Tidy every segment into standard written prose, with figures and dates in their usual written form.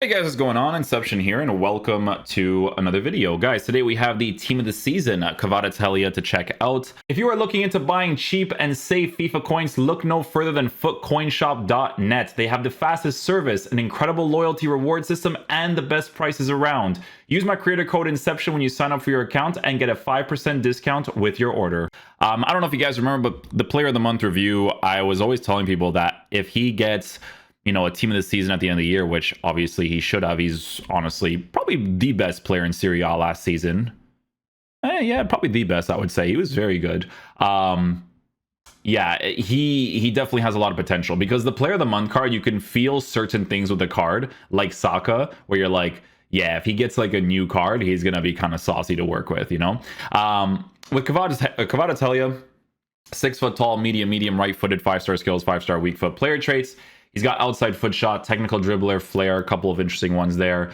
Hey guys, what's going on? Inception here, and welcome to another video. Guys, today we have the team of the season, KVARATSKHELIA, to check out. If you are looking into buying cheap and safe FIFA coins, look no further than footcoinshop.net. They have the fastest service, an incredible loyalty reward system, and the best prices around. Use my creator code Inception when you sign up for your account and get a 5% discount with your order. I don't know if you guys remember, but the Player of the Month review, I was always telling people that if he gets a team of the season at the end of the year, which obviously he should have. He's honestly probably the best player in Serie A last season. Yeah, probably the best, I would say. He was very good. Yeah, he definitely has a lot of potential because the Player of the Month card, you can feel certain things with the card, like Saka, where you're like, yeah, if he gets like a new card, he's going to be kind of saucy to work with, With KVARATSKHELIA, 6 foot tall, medium, right-footed, 5-star skills, 5-star weak foot player traits. He's got outside foot shot, technical dribbler, flair, a couple of interesting ones there.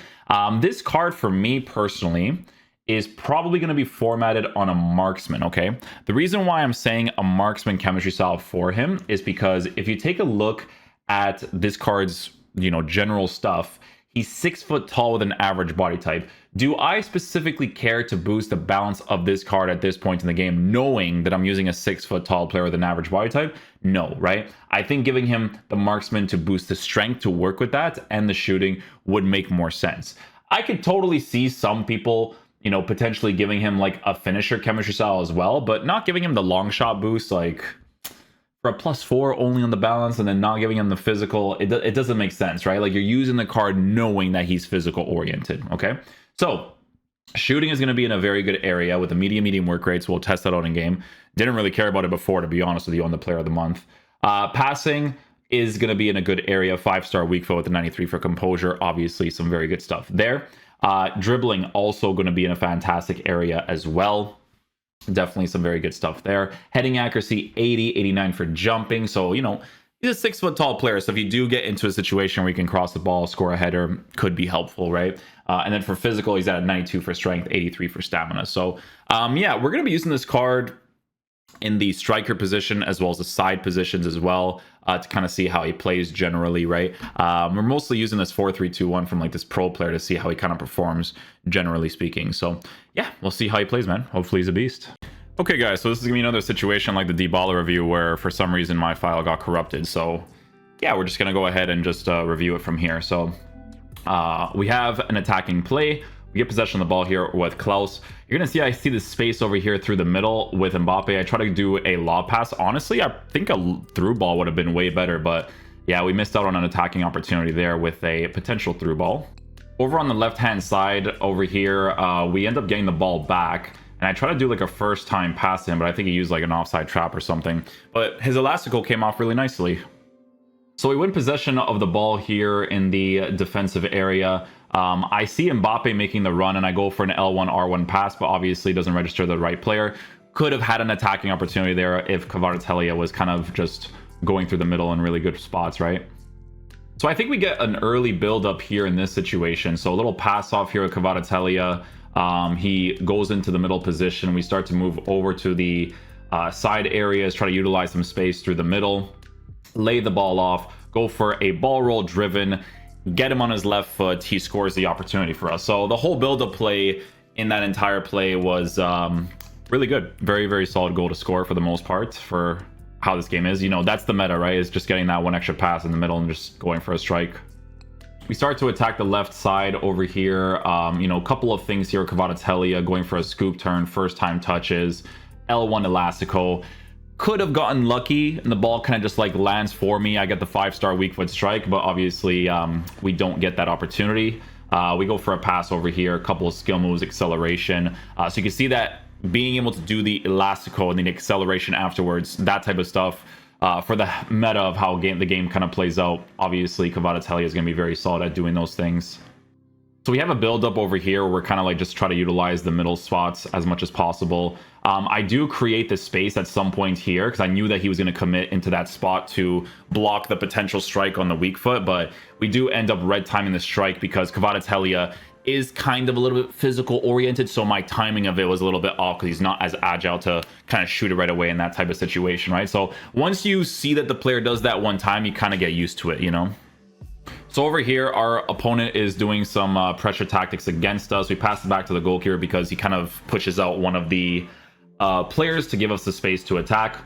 This card, for me personally, is probably going to be formatted on a marksman, okay? The reason why I'm saying a marksman chemistry style for him is because if you take a look at this card's, general stuff, he's 6 foot tall with an average body type. Do I specifically care to boost the balance of this card at this point in the game, knowing that I'm using a 6 foot tall player with an average body type? No, right? I think giving him the marksman to boost the strength to work with that and the shooting would make more sense. I could totally see some people, potentially giving him like a finisher chemistry style as well, but not giving him the long shot boost, like for a +4 only on the balance and then not giving him the physical, it doesn't make sense, right? Like you're using the card knowing that he's physical oriented, okay? So shooting is going to be in a very good area with a medium work rate, so we'll test that out in game. Didn't really care about it before, to be honest with you, on the Player of the Month. Passing is going to be in a good area, 5-star weak foot with a 93 for composure. Obviously, some very good stuff there. Dribbling also going to be in a fantastic area as well. Definitely some very good stuff there. Heading accuracy, 80, 89 for jumping. So, he's a 6 foot tall player. So if you do get into a situation where you can cross the ball, score a header, could be helpful, right? And then for physical, he's at a 92 for strength, 83 for stamina. So, yeah, we're going to be using this card in the striker position as well as the side positions as well, to kind of see how he plays generally, right? We're mostly using this 4-3-2-1 from like this pro player to see how he kind of performs, generally speaking. So yeah, we'll see how he plays, man. Hopefully he's a beast. Okay, guys, so this is gonna be another situation like the Dybala review where for some reason my file got corrupted. So yeah, we're just gonna go ahead and just review it from here. So we have an attacking play. We get possession of the ball here with Klaus. You're going to see I see this space over here through the middle with Mbappe. I try to do a lob pass. Honestly, I think a through ball would have been way better. But yeah, we missed out on an attacking opportunity there with a potential through ball. Over on the left-hand side over here, we end up getting the ball back. And I try to do like a first time pass to him, but I think he used like an offside trap or something. But his elastical came off really nicely. So we win possession of the ball here in the defensive area. I see Mbappe making the run and I go for an L1 R1 pass, but obviously doesn't register the right player. Could have had an attacking opportunity there if KVARATSKHELIA was kind of just going through the middle in really good spots, right? So I think we get an early build up here in this situation. So a little pass off here with KVARATSKHELIA. He goes into the middle position. We start to move over to the side areas, try to utilize some space through the middle, lay the ball off, go for a ball roll driven, get him on his left foot. He scores the opportunity for us. So the whole build-up play in that entire play was really good. Very solid goal to score for the most part for how this game is. That's the meta, right? Is just getting that one extra pass in the middle and just going for a strike. We start to attack the left side over here. A couple of things here. KVARATSKHELIA going for a scoop turn, first time touches, L1 Elastico. Could have gotten lucky and the ball kind of just like lands for me. I get the 5-star weak foot strike, but obviously we don't get that opportunity. We go for a pass over here, a couple of skill moves, acceleration. So you can see that being able to do the elastico and the acceleration afterwards, that type of stuff, for the meta of how the game kind of plays out. Obviously KVARATSKHELIA is going to be very solid at doing those things. So we have a build up over here where we're kind of like just try to utilize the middle spots as much as possible. I do create the space at some point here because I knew that he was going to commit into that spot to block the potential strike on the weak foot, but we do end up red timing the strike because KVARATSKHELIA is kind of a little bit physical oriented, so my timing of it was a little bit off because he's not as agile to kind of shoot it right away in that type of situation, right? So once you see that the player does that one time, you kind of get used to it, So over here, our opponent is doing some pressure tactics against us. We pass it back to the goalkeeper because he kind of pushes out one of the players to give us the space to attack.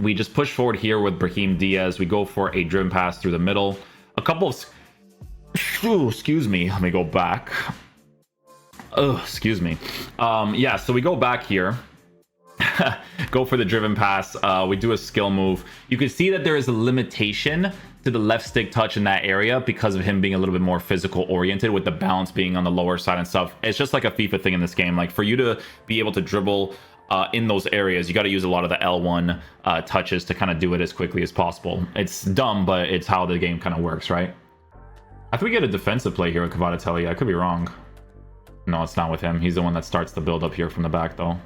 We just push forward here with Brahim Diaz. We go for a driven pass through the middle. A couple of... Ooh, excuse me. Let me go back. Oh, excuse me. Yeah, so we go back here. Go for the driven pass. We do a skill move. You can see that there is a limitation to the left stick touch in that area because of him being a little bit more physical oriented, with the balance being on the lower side and stuff. It's just like a FIFA thing in this game. Like, for you to be able to dribble in those areas, you got to use a lot of the L1 touches to kind of do it as quickly as possible. It's dumb, but it's how the game kind of works, right? I think we get a defensive play here with KVARATSKHELIA. I could be wrong. No, it's not with him. He's the one that starts the build up here from the back, though.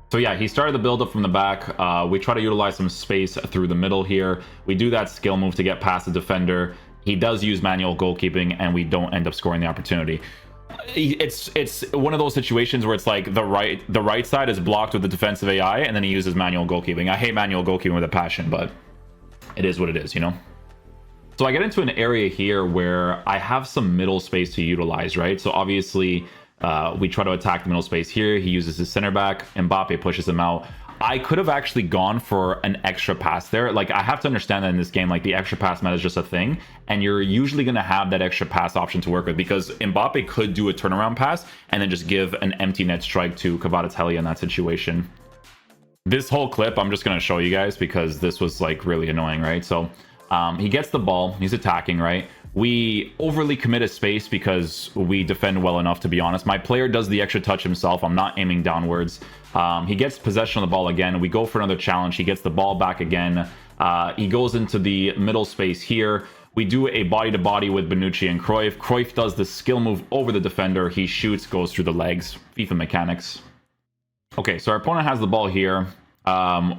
So yeah, he started the build up from the back. We try to utilize some space through the middle here. We do that skill move to get past the defender. He does use manual goalkeeping, and we don't end up scoring the opportunity. It's one of those situations where it's like the right side is blocked with the defensive AI, and then he uses manual goalkeeping. I hate manual goalkeeping with a passion, but it is what it is, you know? So I get into an area here where I have some middle space to utilize, right? So obviously, we try to attack the middle space here. He uses his center back. Mbappe pushes him out. I could have actually gone for an extra pass there. Like, I have to understand that in this game, like, the extra pass meta is just a thing, and you're usually going to have that extra pass option to work with, because Mbappe could do a turnaround pass and then just give an empty net strike to KVARATSKHELIA in that situation. This whole clip, I'm just going to show you guys because this was, like, really annoying, right? So he gets the ball. He's attacking, right? We overly commit a space because we defend well enough, to be honest. My player does the extra touch himself. I'm not aiming downwards. He gets possession of the ball again. We go for another challenge. He gets the ball back again. He goes into the middle space here. We do a body-to-body with Bonucci and Cruyff. Cruyff does the skill move over the defender. He shoots, goes through the legs. FIFA mechanics. Okay, so our opponent has the ball here.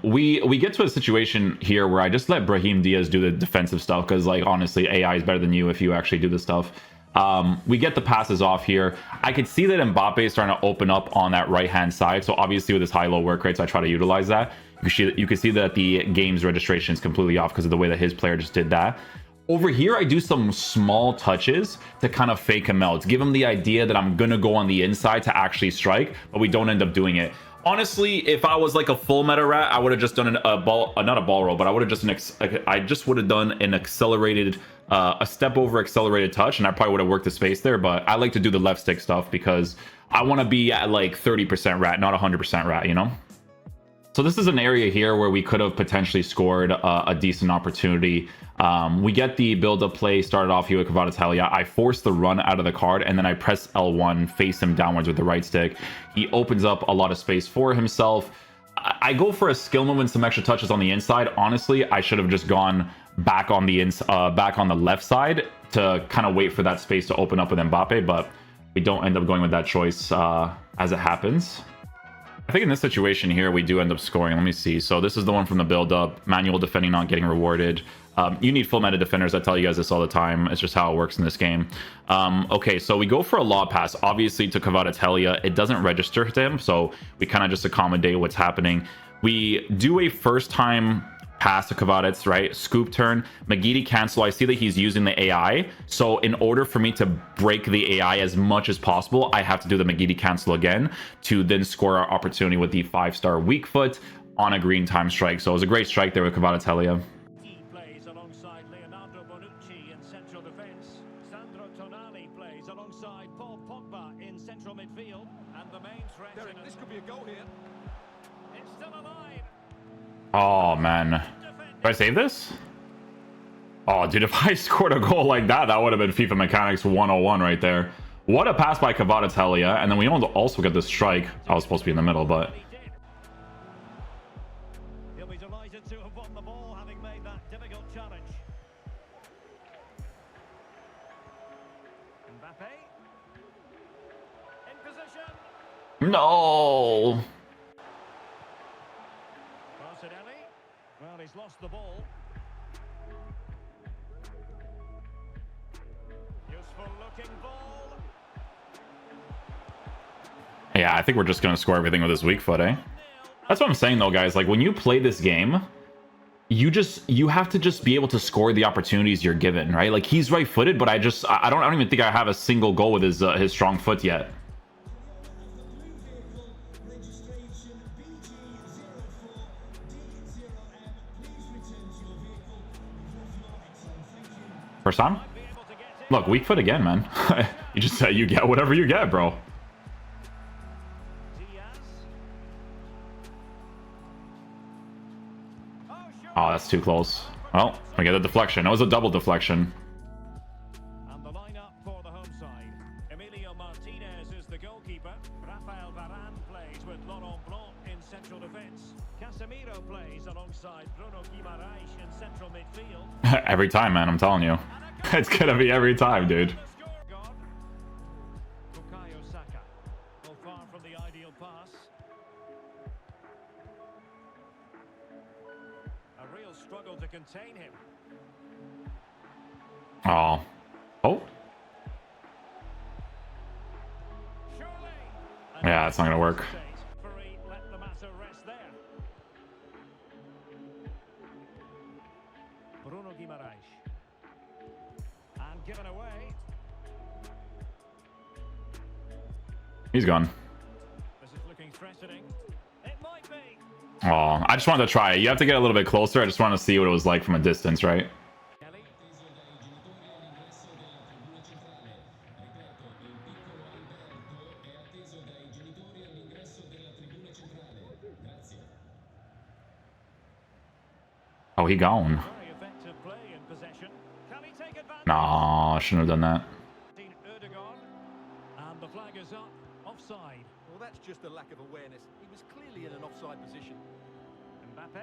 We get to a situation here where I just let Brahim Diaz do the defensive stuff because, like, honestly, AI is better than you if you actually do the stuff. We get the passes off here. I could see that Mbappe is starting to open up on that right-hand side. So obviously with his high-low work rates, I try to utilize that. You can see that the game's registration is completely off because of the way that his player just did that. Over here, I do some small touches to kind of fake him out, to give him the idea that I'm going to go on the inside to actually strike, but we don't end up doing it. Honestly, if I was like a full meta rat, I would have just done not a ball roll, but I would have just would have done an accelerated, a step over accelerated touch, and I probably would have worked the space there. But I like to do the left stick stuff because I want to be at like 30% rat, not 100% rat, you know? So this is an area here where we could have potentially scored a decent opportunity. We get the build-up play started off here with KVARATSKHELIA. I force the run out of the card, and then I press L1, face him downwards with the right stick. He opens up a lot of space for himself. I go for a skill move and some extra touches on the inside. Honestly, I should have just gone back on the left side to kind of wait for that space to open up with Mbappe, but we don't end up going with that choice as it happens. I think in this situation here, we do end up scoring. Let me see. So this is the one from the build-up. Manual defending not getting rewarded. You need full meta defenders. I tell you guys this all the time. It's just how it works in this game. Okay, so we go for a lob pass, obviously, to KVARATSKHELIA. It doesn't register to him, so we kind of just accommodate what's happening. We do a first-time pass to KVARATS, right? Scoop turn. Magidi cancel. I see that he's using the AI. So in order for me to break the AI as much as possible, I have to do the Magidi cancel again to then score our opportunity with the 5-star weak foot on a green time strike. So it was a great strike there with KVARATSKHELIA. He plays alongside Leonardo Bonucci in central defence. Sandro Tonali plays alongside Paul Pogba in central midfield. And the main threat... Derek, this could be a goal here. It's still alive. Oh, man. Do I save this? Oh, dude, if I scored a goal like that, that would have been FIFA Mechanics 101 right there. What a pass by KVARATSKHELIA. And then we also get the strike. I was supposed to be in the middle, but... He'll be delighted to have won the ball, having made that difficult challenge. Mbappe. In position. No! Well, he's lost the ball. Useful looking ball. Yeah, I think we're just going to score everything with his weak foot, eh? That's what I'm saying, though, guys. Like, when you play this game, you have to just be able to score the opportunities you're given, right? Like, he's right-footed, but I don't even think I have a single goal with his strong foot yet. First time? Look, weak foot again, man. You just you get whatever you get, bro. Oh, that's too close. Well, I get a deflection. That was a double deflection. And the lineup for the home side. Emilio Martinez is the goalkeeper. Rafael Varane plays with Laurent Blanc in central defence. Casemiro plays alongside Bruno Guimaraes in central midfield. Every time, man, I'm telling you. It's gonna be every time, dude. Far from the ideal pass. A real struggle to contain him. Oh. Oh. Yeah, it's not gonna work. Let the matter rest there. Bruno Guimaraes. And given away. He's gone. This is looking threatening. It might be. Oh, I just wanted to try it. You have to get a little bit closer. I just want to see what it was like from a distance, right? Kelly. Oh, he gone. Very effective play in possession. Can he take advantage? No, I shouldn't have done that. And the flag is up. Offside. Well, that's just a lack of awareness. He was clearly in an offside position. Mbappe.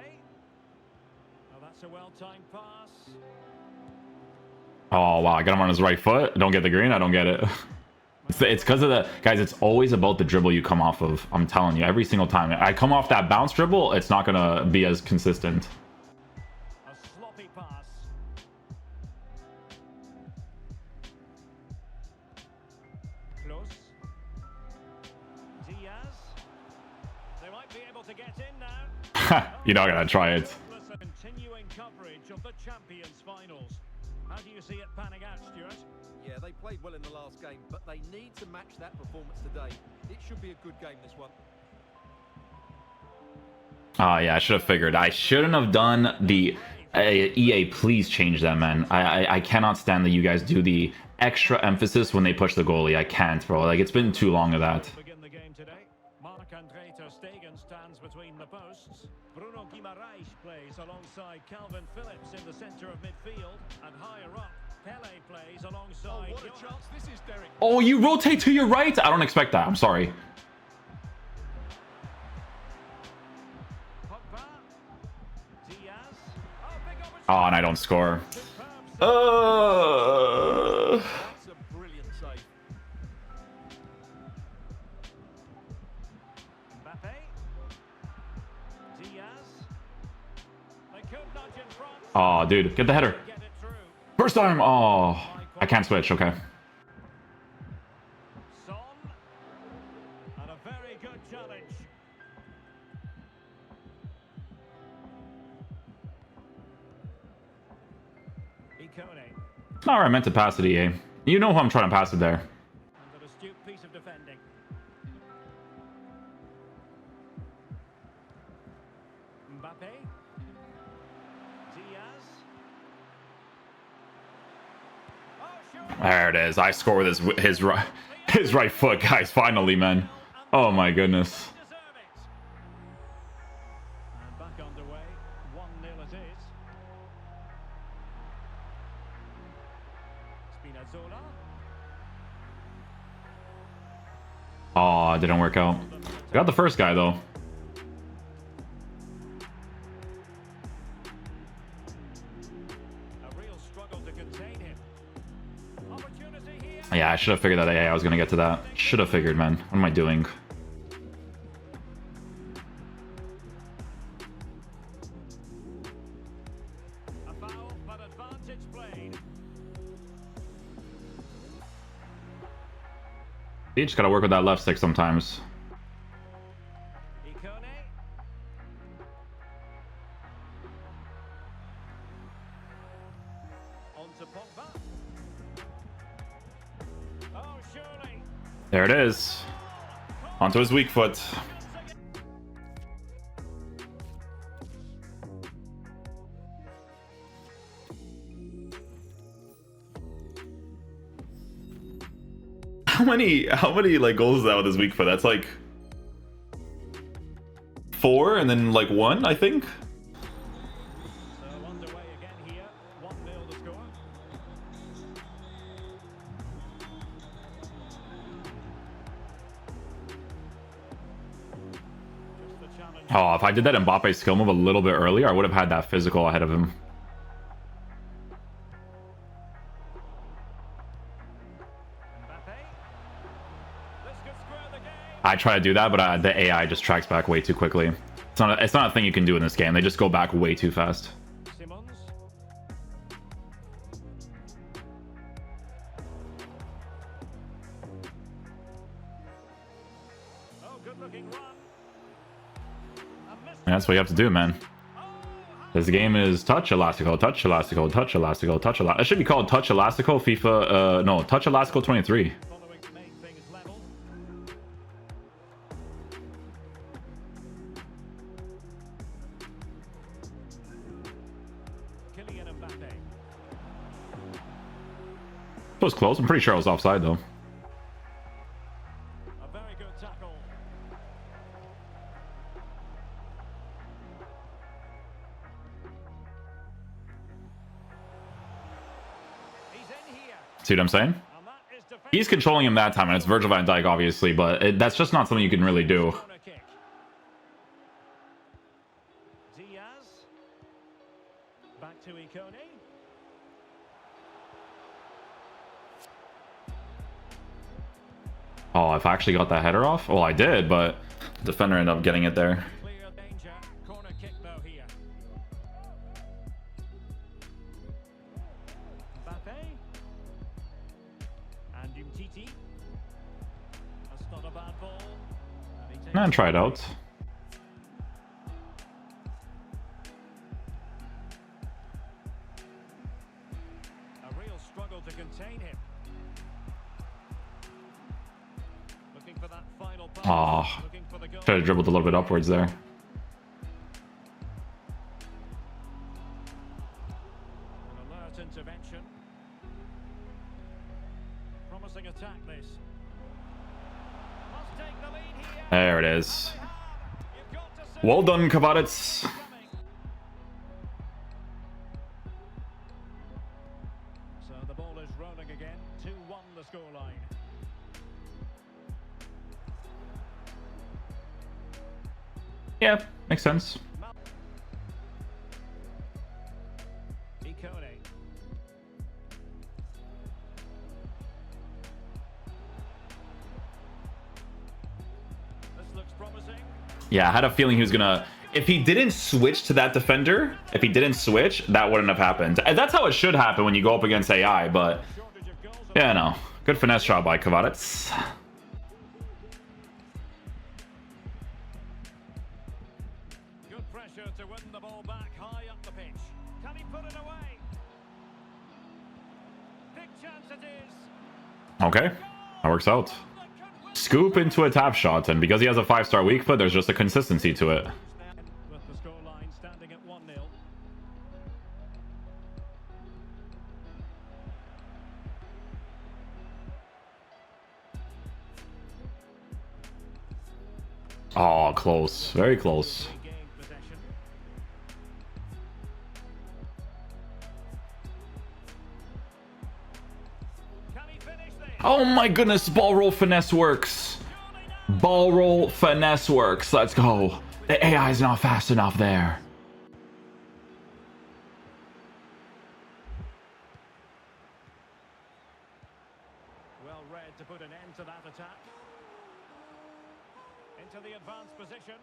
Oh, that's a well-timed pass. Oh, wow. I got him on his right foot. Don't get the green. I don't get it. It's because of the... Guys, it's always about the dribble you come off of. I'm telling you, every single time. I come off that bounce dribble, it's not going to be as consistent. A sloppy pass. Close. Diaz. They might be able to get in now. You're not going to try it. Continuing coverage of the Champions Finals. How do you see it panning out, Stuart? Yeah, they played well in the last game, but they need to match that performance today. It should be a good game, this one. Oh, yeah, I should have figured. I shouldn't have done the... EA, please change that, man. I cannot stand that you guys do the extra emphasis when they push the goalie. I can't, bro. Like, it's been too long of that. Begin the game today. Marc-Andre ter Stegen stands between the posts. Bruno Guimaraes plays alongside Calvin Phillips in the centre of midfield, and higher up, Pele plays alongside. Oh, what a chance this is, Derek. Oh, you rotate to your right? I don't expect that. I'm sorry. Pogba. Diaz. Oh, big opportunity. Oh, and I don't score. Superb. That's a brilliant save. Mbappe. Diaz. They could nudge in front. Oh, dude, get the header. Get it through. First time. Oh, I can't switch. Okay. Son. And a very good challenge. Ikone. Not where I meant to pass it, EA. You know who I'm trying to pass it there. And an astute piece of defending. Mbappe. Diaz. Oh, sure. There it is. I score with his right foot, guys. Finally, man. Oh my goodness. Deserve it. And back underway. 1-0 it is. Spinazzola. Oh, it didn't work out. I got the first guy though. A real struggle to contain him. Opportunity here. Yeah, I should have figured that. Yeah, I was gonna get to that. Should have figured, man. What am I doing? A foul, but advantage played. You just gotta work with that left stick sometimes. Ikone. There it is. Onto his weak foot. How many like goals is that with his weak foot? That's like 4 and then like 1, I think. So underway again here. 1-0 the score. Just the challenge. Oh, if I did that Mbappe skill move a little bit earlier, I would have had that physical ahead of him. I try to do that, but the AI just tracks back way too quickly. It's not a thing you can do in this game. They just go back way too fast. Simmons. Oh, good looking run. And that's what you have to do, man. This game is touch elastico, touch elastico, touch elastico, touch elastico. It should be called touch elastico FIFA. No, touch elastico 23. Following to make things level. Kylian Mbappe. It was close. I'm pretty sure I was offside though. A very good tackle. He's in here. See what I'm saying? And that is defensive. He's controlling him that time, and it's Virgil van Dijk, obviously, but that's just not something you can really do. Corner kick. Diaz. Back to Ikone. Oh, if I actually got that header off? Well, I did, but the defender ended up getting it there. Clear danger. Corner kick though here. Mbappe. And Umtiti. That's not a bad ball. And he takes And try it out. a real struggle to contain him. Looking for that final pass. Aw. Looking for the goal. Should have dribbled a little bit upwards there. An alert intervention. Promising attack this. Must take the lead here. There it is. You've got to say Well done, KVARATS. coming. So the ball is rolling again. 2-1 the scoreline. Yeah, makes sense. Ikone. This looks promising. Yeah, I had a feeling he was gonna... If he didn't switch to that defender, that wouldn't have happened. And that's how it should happen when you go up against AI, but... Shortage of goals. Yeah, no. Good finesse shot by KVARATS. Good pressure to win the ball back high up the pitch. Can he put it away? Big chance it is. Okay, that works out. Scoop into a tap shot, and because he has a 5-star weak foot, there's just a consistency to it. With the scoreline standing at 1-0. Oh, close. Very close. He gained possession. Can he finish this? Oh my goodness, ball roll finesse works. Ball roll finesse works. Let's go. The AI is not fast enough there. Well read to put an end to that attack. Into the advanced position.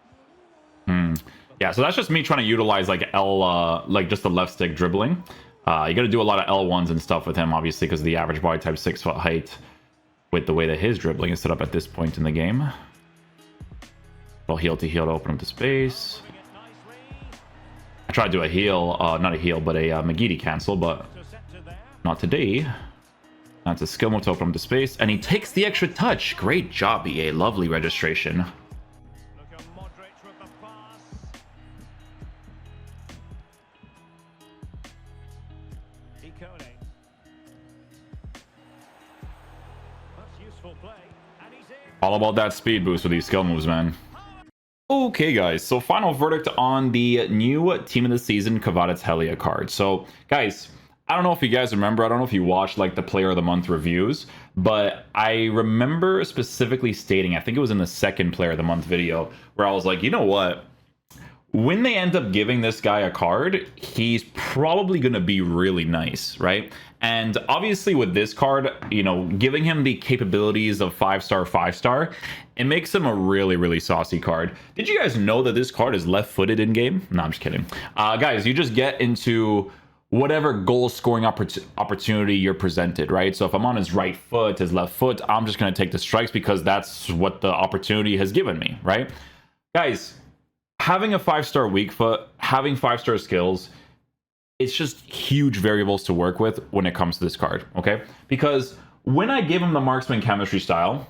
Yeah, so that's just me trying to utilize like like just the left stick dribbling. You got to do a lot of L1s and stuff with him, obviously, because of the average body type 6-foot height with the way that his dribbling is set up at this point in the game. Well, heel to open up the space. Doing it nicely. I tried to do a heel, not a heel, but a McGeady cancel, but Intercepted there. not today. That's a skill move to open up the space, and he takes the extra touch. Great job, EA. Lovely registration. Look at Modric with the pass. Ikone. That's useful play, and he's in. All about that speed boost with these skill moves, man. Okay, guys, so final verdict on the new Team of the Season KVARATSKHELIA card. So, guys, I don't know if you guys remember, I don't know if you watched like the Player of the Month reviews, but I remember specifically stating, I think it was in the second Player of the Month video, where I was like, you know what? When they end up giving this guy a card, he's probably going to be really nice, right? And obviously with this card, you know, giving him the capabilities of 5-star, 5-star, it makes him a really, really saucy card. Did you guys know that this card is left-footed in-game? No, I'm just kidding. Guys, you just get into whatever goal scoring opportunity you're presented, right? So if I'm on his right foot, his left foot, I'm just going to take the strikes because that's what the opportunity has given me, right? Guys, having a 5-star weak foot, having 5-star skills, it's just huge variables to work with when it comes to this card, okay? Because when I give him the marksman chemistry style,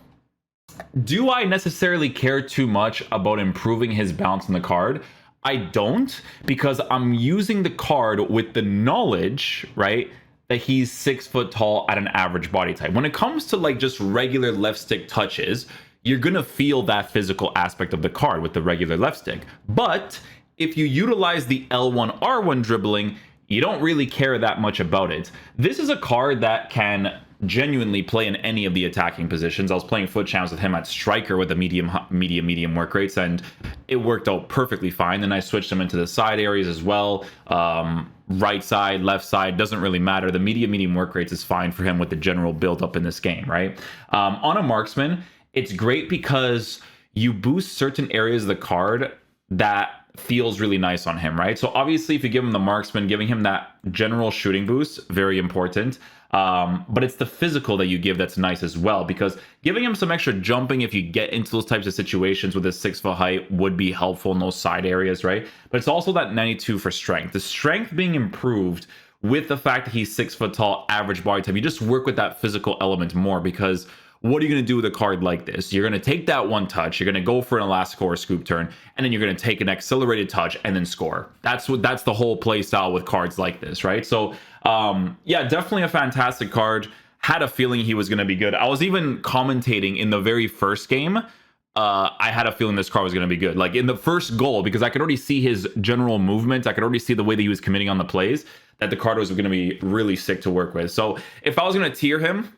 do I necessarily care too much about improving his bounce in the card? I don't, because I'm using the card with the knowledge, right, that he's 6 foot tall at an average body type. When it comes to like just regular left stick touches, you're going to feel that physical aspect of the card with the regular left stick. But if you utilize the L1, R1 dribbling, you don't really care that much about it. This is a card that can genuinely play in any of the attacking positions. I was playing foot champs with him at striker with the medium work rates, and it worked out perfectly fine. Then I switched him into the side areas as well. Right side, left side, doesn't really matter. The medium work rates is fine for him with the general build up in this game, right? On a marksman, it's great because you boost certain areas of the card that feels really nice on him, right? So obviously if you give him the marksman, giving him that general shooting boost, very important. But it's the physical that you give that's nice as well, because giving him some extra jumping if you get into those types of situations with his 6 foot height would be helpful in those side areas, right? But it's also that 92 for strength. The strength being improved with the fact that he's 6 foot tall, average body type. You just work with that physical element more, because what are you going to do with a card like this? You're going to take that one touch, you're going to go for an elastic or a scoop turn, and then you're going to take an accelerated touch and then score. That's the whole play style with cards like this, right? So yeah, definitely a fantastic card. Had a feeling he was going to be good. I was even commentating in the very first game. I had a feeling this card was going to be good. Like in the first goal, because I could already see his general movement. I could already see the way that he was committing on the plays, that the card was going to be really sick to work with. So if I was going to tier him,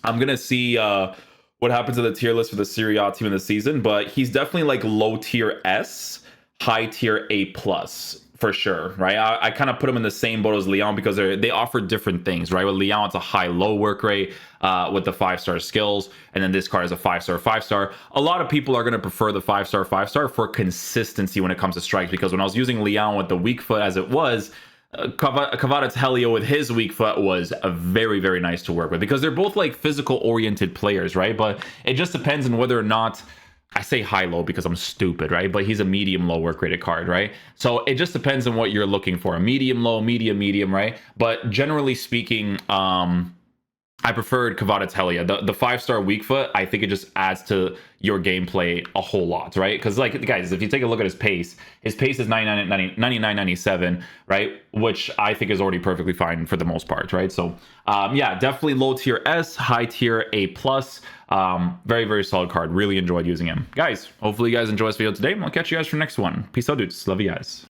I'm going to see what happens to the tier list for the Serie A Team of the Season, but he's definitely like low tier S, high tier A plus for sure, right? I kind of put him in the same boat as Leon because they offer different things, right? With Leon, it's a high-low work rate with the 5-star skills, and then this card is a 5-star, 5-star. A lot of people are going to prefer the 5-star, 5-star for consistency when it comes to strikes, because when I was using Leon with the weak foot as it was, KVARATSKHELIA with his weak foot was a very, very nice to work with, because they're both like physical oriented players, right? But it just depends on whether or not, I say high-low because I'm stupid, right? But he's a medium-low work rated card, right? So it just depends on what you're looking for. A medium-low, medium, right? But generally speaking, I preferred KVARATSKHELIA. The 5-star weak foot, I think it just adds to your gameplay a whole lot, right? Because, like, guys, if you take a look at his pace is 99.97, right? Which I think is already perfectly fine for the most part, right? So, yeah, definitely low tier S, high tier A+. Very, very solid card. Really enjoyed using him. Guys, hopefully you guys enjoy this video today. I'll catch you guys for the next one. Peace out, dudes. Love you guys.